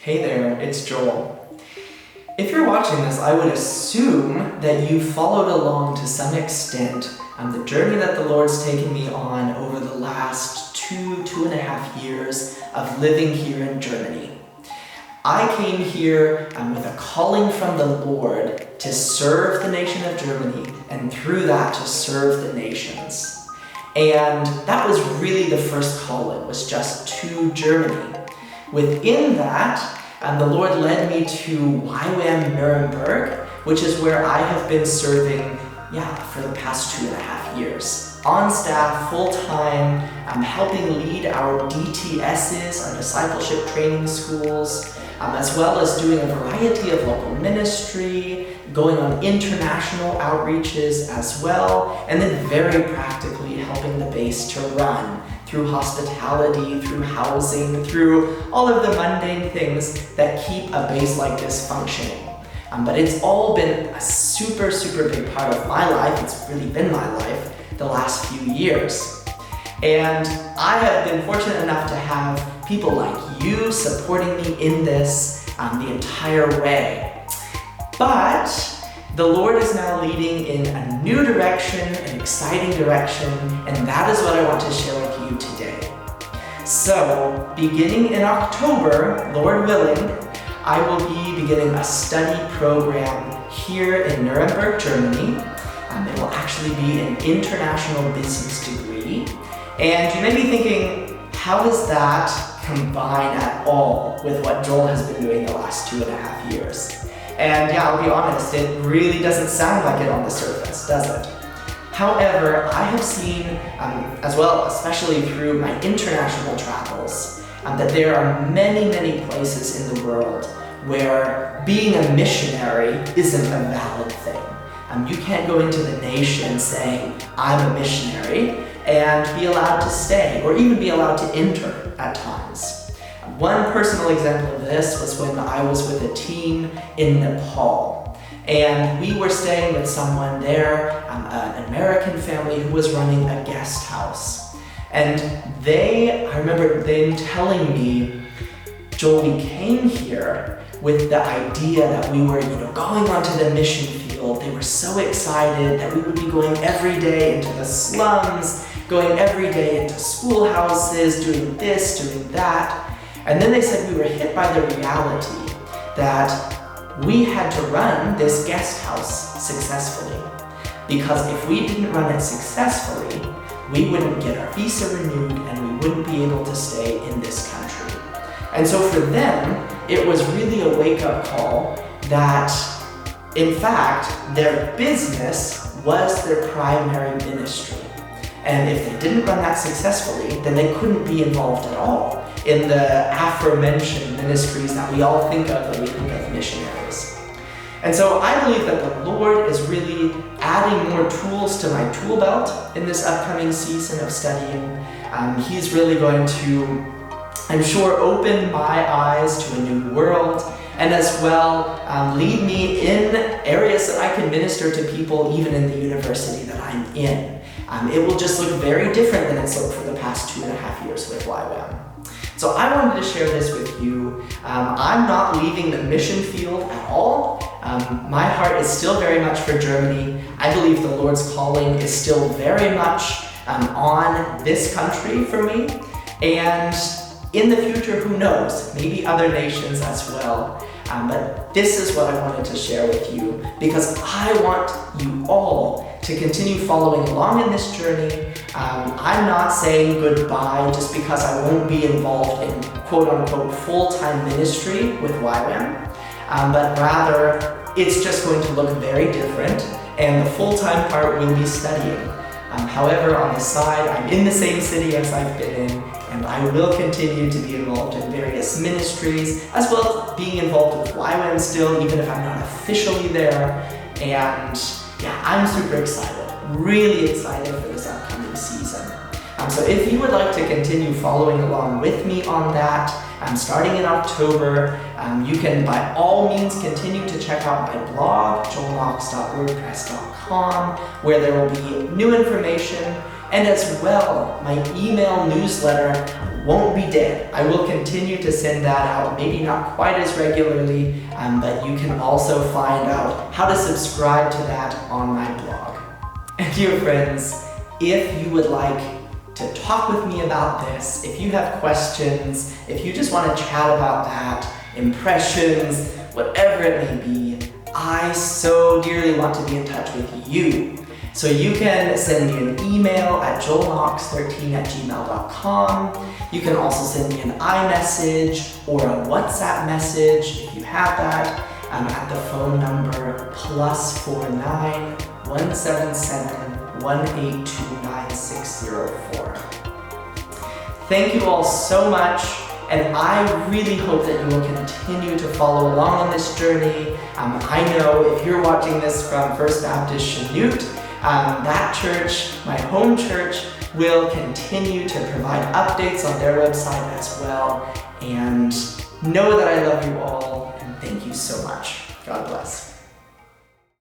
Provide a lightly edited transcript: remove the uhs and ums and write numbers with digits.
Hey there, it's Joel. If you're watching this, I would assume that you followed along to some extent on the journey that the Lord's taken me on over the last two and a half years of living here in Germany. I came here with a calling from the Lord to serve the nation of Germany, and through that to serve the nations. And that was really the first calling, was just to Germany. Within that, the Lord led me to YWAM Nuremberg, which is where I have been serving, for the past 2.5 years. On staff, full-time, helping lead our DTSs, our discipleship training schools, as well as doing a variety of local ministry, going on international outreaches as well, and then very practically helping the base to run through hospitality, through housing, through all of the mundane things that keep a base like this functioning. But it's all been a super big part of my life. It's really been my life the last few years. And I have been fortunate enough to have people like you supporting me in this the entire way. But the Lord is now leading in a new direction, an exciting direction, and that is what I want to share with you today. So, beginning in October, Lord willing, I will be beginning a study program here in Nuremberg, Germany. It will actually be an international business degree. And you may be thinking, how does that combine at all with what Joel has been doing the last 2.5 years? And I'll be honest, it really doesn't sound like it on the surface, does it? However, I have seen, as well, especially through my international travels, that there are many places in the world where being a missionary isn't a valid thing. You can't go into the nation saying, I'm a missionary, and be allowed to stay, or even be allowed to enter at times. One personal example of this was when I was with a team in Nepal, and we were staying with someone there, an American family who was running a guest house. And I remember them telling me, Joel, we came here with the idea that we were going onto the mission field. They were so excited that we would be going every day into the slums, going every day into schoolhouses, doing this, doing that. And then they said we were hit by the reality that we had to run this guest house successfully. Because if we didn't run it successfully, we wouldn't get our visa renewed and we wouldn't be able to stay in this country. And so for them, it was really a wake-up call that, in fact, their business was their primary ministry. And if they didn't run that successfully, then they couldn't be involved at all in the aforementioned ministries that we all think of when we think of missionaries. And so I believe that the Lord is really adding more tools to my tool belt in this upcoming season of studying. He's really going to, I'm sure, open my eyes to a new world, and as well lead me in areas that I can minister to people even in the university that I'm in. It will just look very different than it's looked for the past 2.5 years with YWAM. So I wanted to share this with you. I'm not leaving the mission field at all. My heart is still very much for Germany. I believe the Lord's calling is still very much on this country for me. And in the future, who knows, maybe other nations as well. But this is what I wanted to share with you because I want you all to continue following along in this journey. I'm not saying goodbye just because I won't be involved in quote-unquote full-time ministry with YWAM, but rather it's just going to look very different, and the full-time part will be studying. However, on the side, I'm in the same city as I've been in, and I will continue to be involved in various ministries, as well as being involved with YWAM still, even if I'm not officially there. And I'm super excited, really excited for this upcoming season. So if you would like to continue following along with me on that, starting in October, you can by all means continue to check out my blog, joelknox.wordpress.com, where there will be new information, and as well my email newsletter won't be dead. I will continue to send that out, maybe not quite as regularly, but you can also find out how to subscribe to that on my blog. And dear friends, if you would like to talk with me about this, if you have questions, if you just want to chat about that, impressions, whatever it may be, I so dearly want to be in touch with you. So you can send me an email at joelknox13@gmail.com. You can also send me an iMessage or a WhatsApp message if you have that at the phone number +49 177 182 9604. Thank you all so much, and I really hope that you will continue to follow along on this journey. I know if you're watching this from First Baptist Chanute, that church, my home church, will continue to provide updates on their website as well. And know that I love you all, and thank you so much. God bless.